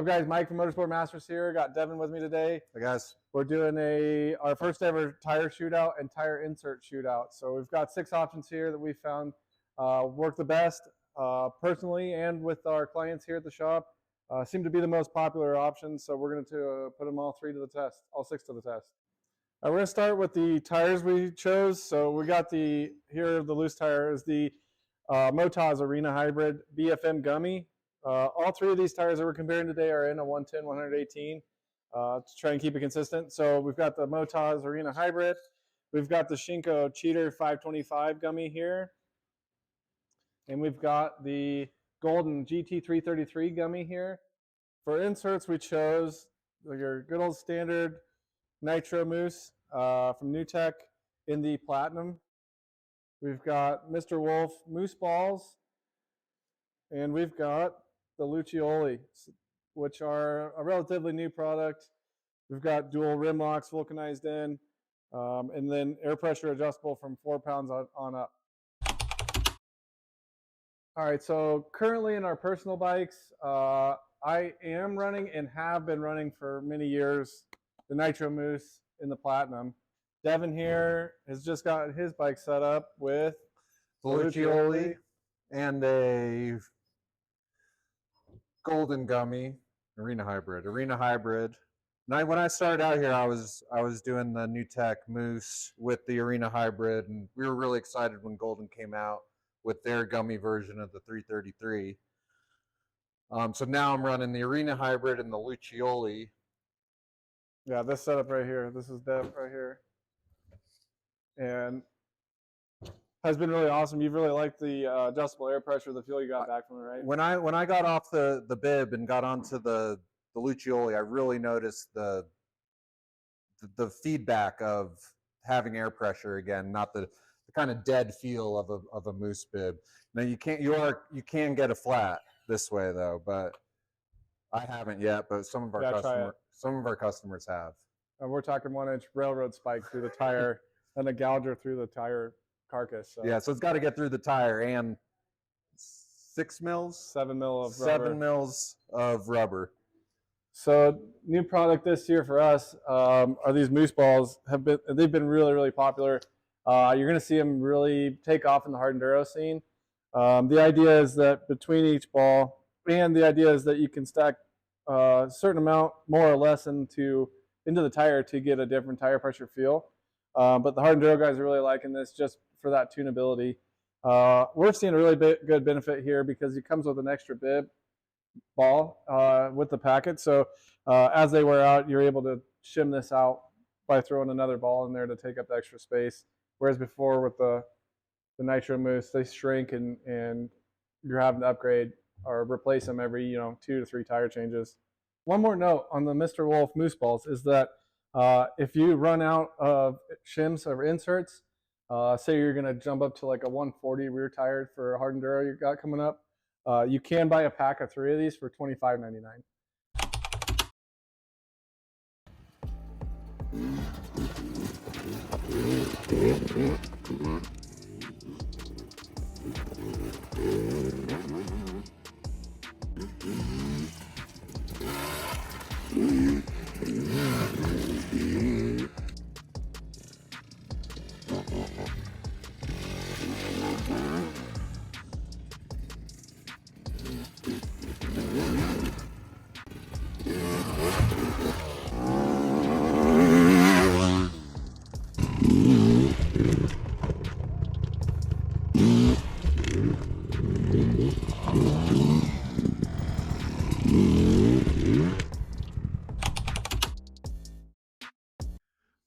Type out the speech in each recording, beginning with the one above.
What's up, guys? Mike from Motorsport Masters here. Got Devin with me today. Hey guys. We're doing our first ever tire shootout and tire insert shootout. So we've got 6 options here that we found work the best personally and with our clients here at the shop. Seem to be the most popular options. So we're going to put them all 3 to the test, all 6 to the test. We're going to start with the tires we chose. So we got the loose tire is the Motoz Arena Hybrid BFM Gummy. All 3 of these tires that we're comparing today are in a 110, 118 to try and keep it consistent. So we've got the Motoz Arena Hybrid. We've got the Shinko Cheater 525 Gummy here. And we've got the Golden GT333 Gummy here. For inserts, we chose your good old standard Nitro Mousse from NewTek in the Platinum. We've got Mr. Wolf Mousse Balls. And we've got the Lucioli, which are a relatively new product. We've got dual rim locks vulcanized in, and then air pressure adjustable from 4 pounds on up. All right, so currently in our personal bikes, I am running and have been running for many years the Nitro Mousse in the Platinum. Devin here has just got his bike set up with the Lucioli and a Golden Gummy Arena Hybrid. When I started out here, I was doing the NewTek Mousse with the Arena Hybrid, and we were really excited when Golden came out with their gummy version of the 333. So now I'm running the Arena Hybrid and the Lucioli. Yeah, this setup right here. This is Dev right here, and has been really awesome. You've really liked the adjustable air pressure, the feel you got back from it, right? When I got off the bib and got onto the Lucioli, I really noticed the feedback of having air pressure again, not the kind of dead feel of a Mousse bib. Now you can get a flat this way though, but I haven't yet. But some of our customers have. And we're talking 1-inch railroad spike through the tire and a gouger through the tire carcass. So. Yeah, so it's got to get through the tire and 7 mils of rubber. So new product this year for us are these Mousse balls. They've been really popular. You're going to see them really take off in the hard enduro scene. The idea is that between each ball, and the idea is that you can stack a certain amount more or less into the tire to get a different tire pressure feel. But the hard enduro guys are really liking this just for that tunability. We're seeing a really good benefit here because it comes with an extra bib ball with the packet. So as they wear out, you're able to shim this out by throwing another ball in there to take up the extra space. Whereas before with the Nitro Mousse, they shrink and you're having to upgrade or replace them every 2 to 3 tire changes. One more note on the Mr. Wolf Mousse balls is that if you run out of shims or inserts, say you're going to jump up to like a 140 rear tire for a hard enduro you got coming up, you can buy a pack of 3 of these for $25.99.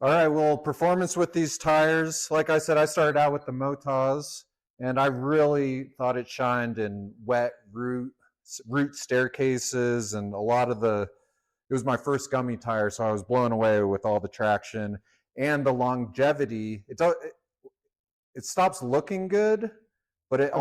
All right, well, performance with these tires, like I said, I started out with the Motoz, and I really thought it shined in wet root staircases and a lot of it was my first gummy tire, so I was blown away with all the traction and the longevity. It stops looking good, but it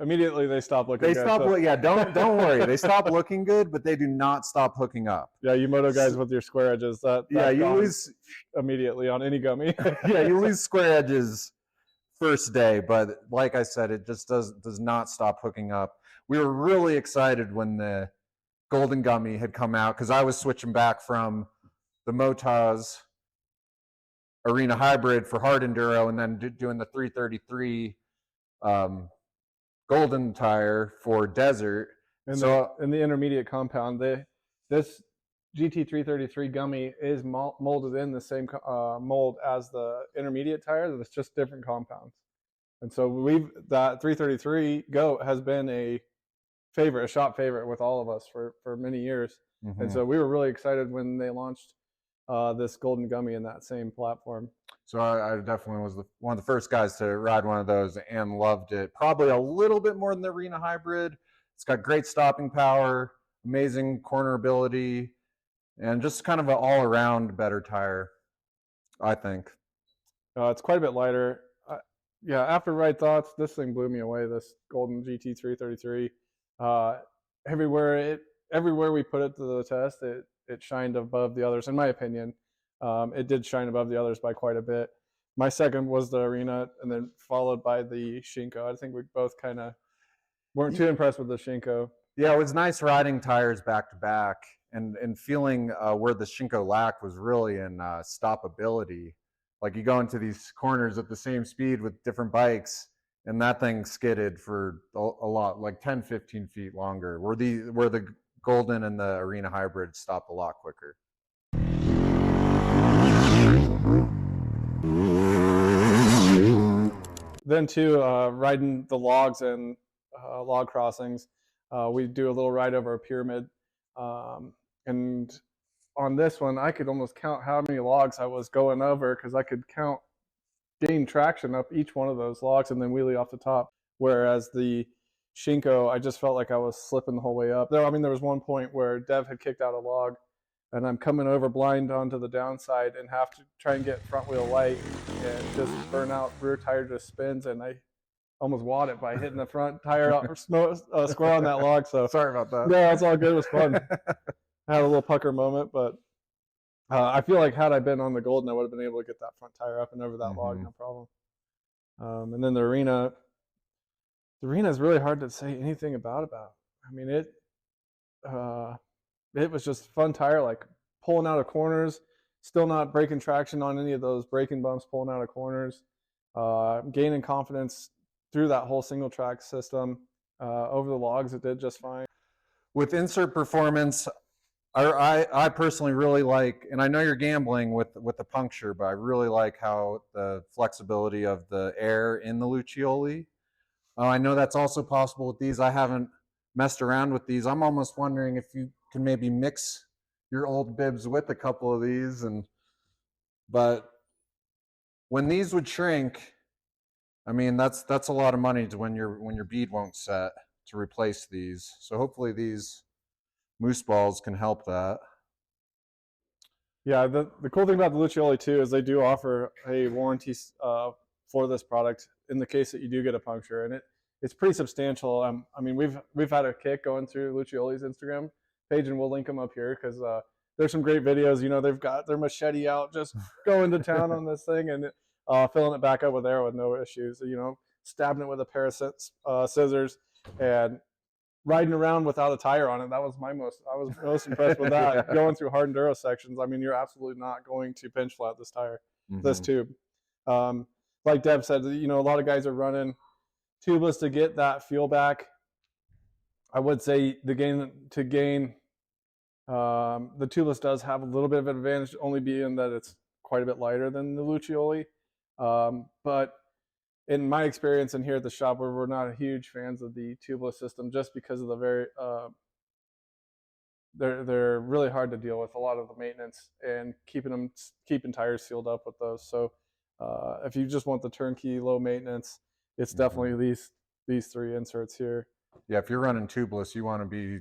immediately they stop looking good. Yeah, don't worry. They stop looking good, but they do not stop hooking up. Yeah, you moto guys with your square edges, you lose immediately on any gummy. Yeah, you lose square edges first day, but like I said, it just does not stop hooking up. We were really excited when the Golden Gummy had come out, because I was switching back from the Motoz Arena Hybrid for hard enduro, and then doing the 333 Goldentyre for desert. And So in the intermediate compound, this GT333 Gummy is molded in the same mold as the intermediate tire. That's just different compounds. And so that 333 Goat has been a shop favorite with all of us for many years. mm-hmm. And so we were really excited when they launched this Golden Gummy in that same platform. So I definitely was one of the first guys to ride one of those and loved it. Probably a little bit more than the Arena Hybrid. It's got great stopping power, amazing corner ability, and just kind of an all-around better tire, I think. It's quite a bit lighter. Yeah, after ride thoughts, this thing blew me away. This Golden GT333. Everywhere we put it to the test, it shined above the others, in my opinion. It did shine above the others by quite a bit. My second was the Arena, and then followed by the Shinko. I think we both kind of weren't too impressed with the Shinko. Yeah, it was nice riding tires back to back and feeling where the Shinko lacked was really in stoppability. Like you go into these corners at the same speed with different bikes, and that thing skidded for a lot, like 10, 15 feet longer, where the Golden and the Arena Hybrid stopped a lot quicker. Then too, riding the logs and log crossings, we do a little ride over a pyramid, and on this one I could almost count how many logs I was going over, because I could gain traction up each one of those logs and then wheelie off the top. Whereas the Shinko, I just felt like I was slipping the whole way up. There was one point where Dev had kicked out a log, and I'm coming over blind onto the downside and have to try and get front wheel light and just burn out. Rear tire just spins, and I almost wad it by hitting the front tire square on that log. So sorry about that. Yeah, it's all good. It was fun. I had a little pucker moment, but I feel like had I been on the Golden, I would have been able to get that front tire up and over that log, no problem. And then the Arena is really hard to say anything about. I mean, it was just a fun tire, like pulling out of corners, still not breaking traction on any of those braking bumps, pulling out of corners, gaining confidence through that whole single track system. Over the logs, it did just fine. With insert performance, I personally really like, and I know you're gambling with the puncture, but I really like how the flexibility of the air in the Lucioli. I know that's also possible with these. I haven't messed around with these. I'm almost wondering if you can maybe mix your old bibs with a couple of these, but when these would shrink, I mean that's a lot of money to when your bead won't set to replace these. So hopefully these Mousse balls can help that. Yeah, the cool thing about the Lucioli too is they do offer a warranty for this product in the case that you do get a puncture, and it's pretty substantial. I mean, we've had a kick going through Lucioli's Instagram page, and we'll link them up here because there's some great videos. You know, they've got their machete out, just going to town on this thing and filling it back up with air with no issues. You know, stabbing it with a pair of scissors and riding around without a tire on it. I was most impressed with that. Going through hard enduro sections, I mean, you're absolutely not going to pinch flat this tire, this tube. Like Deb said, you know, a lot of guys are running tubeless to get that feel back. I would say the tubeless does have a little bit of an advantage, only being that it's quite a bit lighter than the Lucioli. But in my experience and here at the shop, we're not huge fans of the tubeless system just because of the very they're really hard to deal with, a lot of the maintenance and keeping tires sealed up with those. So if you just want the turnkey low maintenance, it's definitely these three inserts here. Yeah, if you're running tubeless, you want to be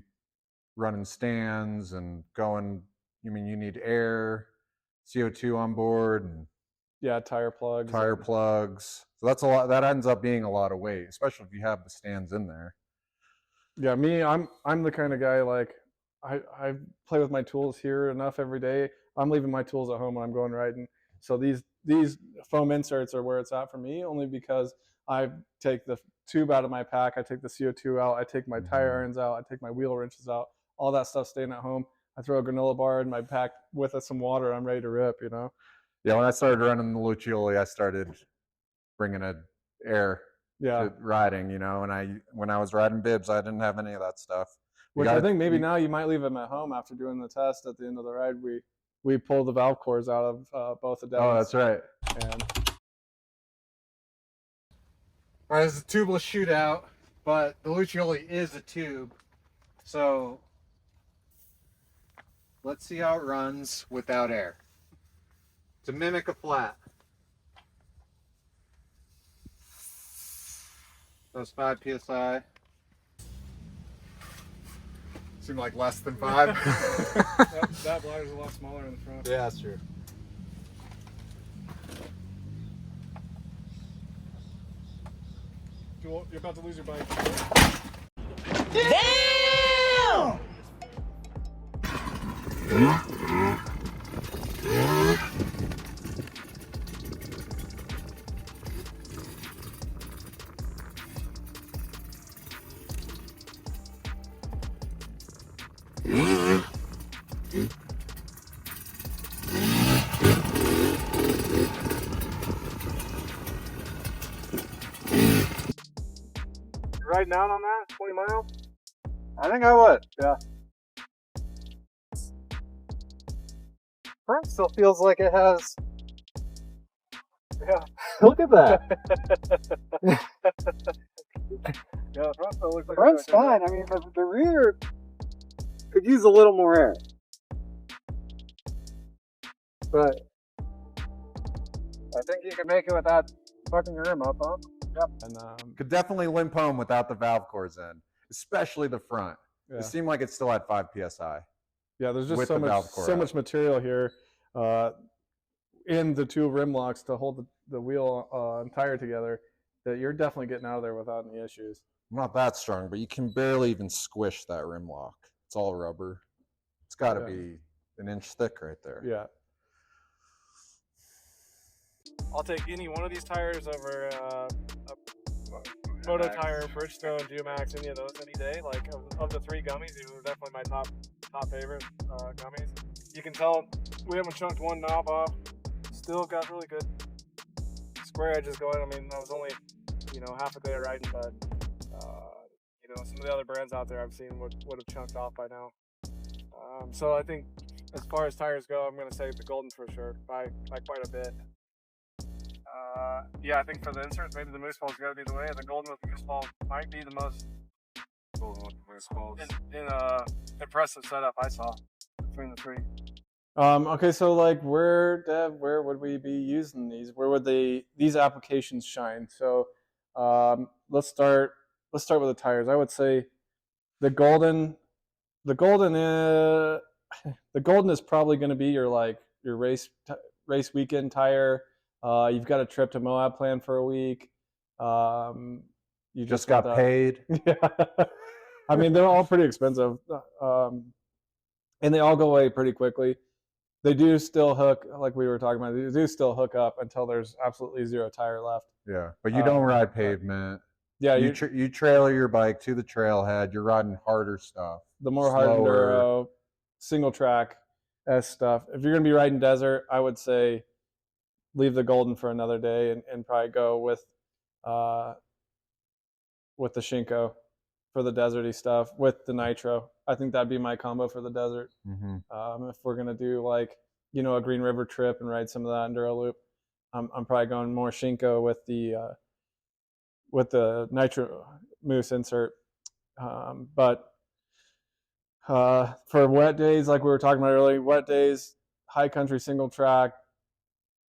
running stands and going. You mean you need air, CO2 on board, and yeah, tire plugs. So that's a lot. That ends up being a lot of weight, especially if you have the stands in there. Yeah, I'm the kind of guy, like I play with my tools here enough every day. I'm leaving my tools at home when I'm going riding. So these foam inserts are where it's at for me, only because I take the tube out of my pack, I take the CO2 out, I take my tire irons out, I take my wheel wrenches out. all that stuff staying at home. I throw a granola bar in my pack with some water. I'm ready to rip, you know? Yeah, when I started running the Lucioli, I started bringing a air Yeah. to riding, you know, and when I was riding bibs, I didn't have any of that stuff. Which I think maybe now you might leave them at home after doing the test at the end of the ride. We pulled the valve cores out of both of them. Oh, that's right. And all right, it's a tubeless shootout, but the Lucioli is a tube, so let's see how it runs without air. To mimic a flat. That's 5 psi. Seemed like less than 5. that bladder's a lot smaller in the front. Yeah, that's true. You're about to lose your bike. Damn! Riding down on that 20 miles? I think I would. Yeah. Front still feels like it has. Yeah. Look at that. Yeah, the front still looks like Front's fine. I mean, the rear could use a little more air. But I think you could make it with that fucking rim up, huh? Yep. And could definitely limp home without the valve cores in, especially the front. yeah. It seemed like it's still at 5 psi. Yeah, there's just with so the valve much core much material here in the two rim locks to hold the wheel and tire together that you're definitely getting out of there without any issues. I'm not that strong, but you can barely even squish that rim lock. It's all rubber. It's got to Yeah. be an inch thick right there. Yeah. I'll take any one of these tires over a Moto Tire, Bridgestone, Geomax, any of those any day. Like of the three gummies, these are definitely my top favorite gummies. You can tell we haven't chunked one knob off. Still got really good square edges going. I mean, I was only half a day of riding, but some of the other brands out there I've seen would have chunked off by now. So I think as far as tires go, I'm going to say the Golden for sure by quite a bit. Yeah, I think for the inserts, maybe the Mousse ball's got to be the way. The Golden with the Mousse ball might be the most impressive setup I saw between the three. Okay, so like where would we be using these? Where would these applications shine? So let's start with the tires. I would say the Golden is probably going to be your race weekend tire. You've got a trip to Moab planned for a week. You Just got paid. Yeah. I mean, they're all pretty expensive, and they all go away pretty quickly. They do still hook, like we were talking about. They do still hook up until there's absolutely zero tire left. Yeah, but you don't ride pavement. Yeah, you trailer your bike to the trailhead. You're riding harder stuff. The more hard enduro, single track S stuff. If you're gonna be riding desert, I would say leave the Golden for another day and probably go with the Shinko for the deserty stuff with the Nitro. I think that'd be my combo for the desert. Mm-hmm. If we're gonna do a Green River trip and ride some of that enduro loop, I'm probably going more Shinko with the Nitro Mousse insert. But for wet days, like we were talking about earlier, wet days, high country single track.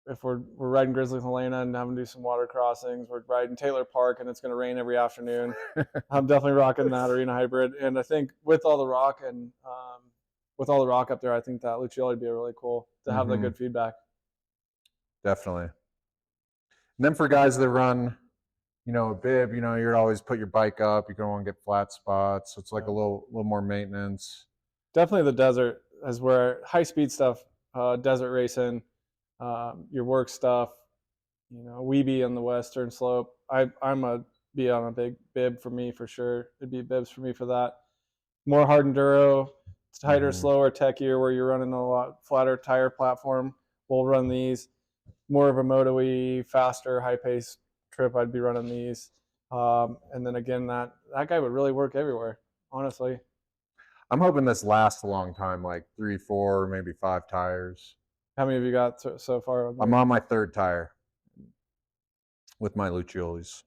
If we're riding Grizzly Helena and having to do some water crossings, we're riding Taylor Park and it's going to rain every afternoon. I'm definitely rocking that Arena Hybrid. And I think with all the rock up there, I think that Lucioli would be really cool to have that good feedback. Definitely. And then for guys that run, a bib, you'd always put your bike up. You don't want to get flat spots. So it's like a little more maintenance. Definitely the desert is where high speed stuff, desert racing, your work stuff, Weeby on the western slope. I'm be on a big bib for me for sure. It'd be bibs for me for that. more hard enduro, tighter, Mhm. slower, techier, where you're running a lot flatter tire platform. We'll run these. More of a moto-y, faster, high-pace trip, I'd be running these. And then again, that guy would really work everywhere, honestly. I'm hoping this lasts a long time, like 3, 4, maybe 5 tires. How many have you got so far? I'm on my 3rd tire with my Luciolis.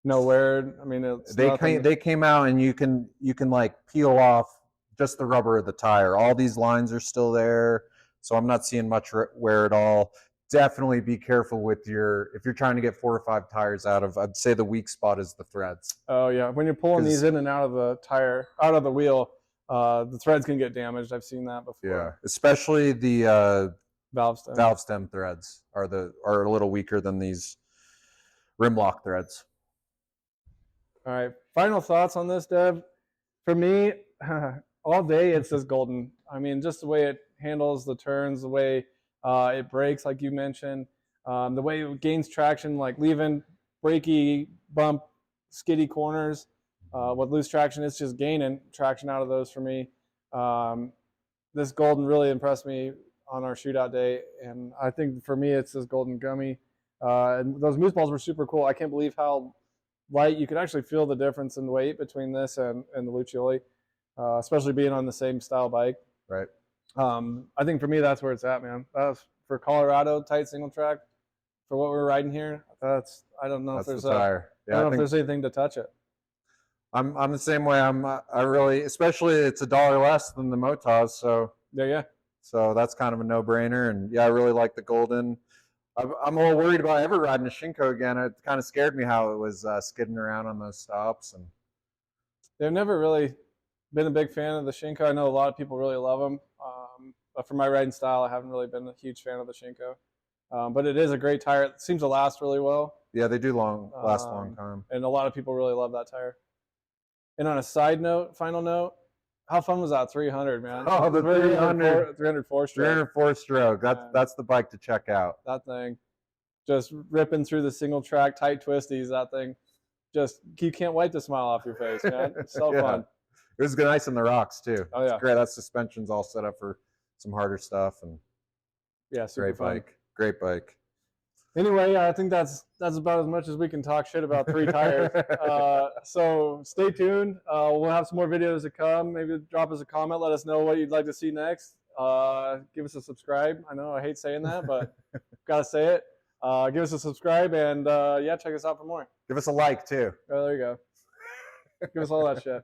Nowhere. I mean, it's nothing. They came out, and you can like peel off just the rubber of the tire. All these lines are still there, so I'm not seeing much wear at all. Definitely be careful with if you're trying to get 4 or 5 tires out of. I'd say the weak spot is the threads. Oh yeah, when you're pulling these in and out of the tire, out of the wheel, the threads can get damaged. I've seen that before. Yeah, especially the valve stem threads are a little weaker than these rim lock threads. All right, final thoughts on this, Dev. For me, all day it's just golden. I mean, just the way it handles the turns, the way it brakes, like you mentioned, the way it gains traction, like leaving breaky, bump, skiddy corners. With loose traction, it's just gaining traction out of those for me. This golden really impressed me on our shootout day, and I think for me it's this golden gummy. And those Mousse balls were super cool. I can't believe how light. You could actually feel the difference in weight between this and the Lucioli, especially being on the same style bike. Right. I think for me, that's where it's at, man. That's for Colorado, tight single track. For what we're riding here, I don't know if there's tire. Yeah, I don't know if there's anything to touch it. I'm the same way. I really, especially it's $1 less than the Motoz, so Yeah. So that's kind of a no-brainer. And yeah, I really like the golden. I'm a little worried about ever riding a Shinko again. It kind of scared me how it was skidding around on those stops. And they've never really been a big fan of the Shinko. I know a lot of people really love them, but for my riding style, I haven't really been a huge fan of the Shinko. But it is a great tire. It seems to last really well. Yeah, they do last a long time. And a lot of people really love that tire. And on a side note, final note, how fun was that 300, man? Oh, the 300. 304 stroke. 304 stroke. That's the bike to check out. That thing. Just ripping through the single track, tight twisties, that thing. Just, you can't wipe the smile off your face, man. It's so fun. It was nice in the rocks, too. Oh, yeah. It's great. That suspension's all set up for some harder stuff. And yeah, super great bike. Great bike. Anyway, I think that's about as much as we can talk shit about 3 tires. So stay tuned. We'll have some more videos to come. Maybe drop us a comment. Let us know what you'd like to see next. Give us a subscribe. I know I hate saying that, but got to say it. Give us a subscribe and, yeah, check us out for more. Give us a like, too. Oh, there you go. Give us all that shit.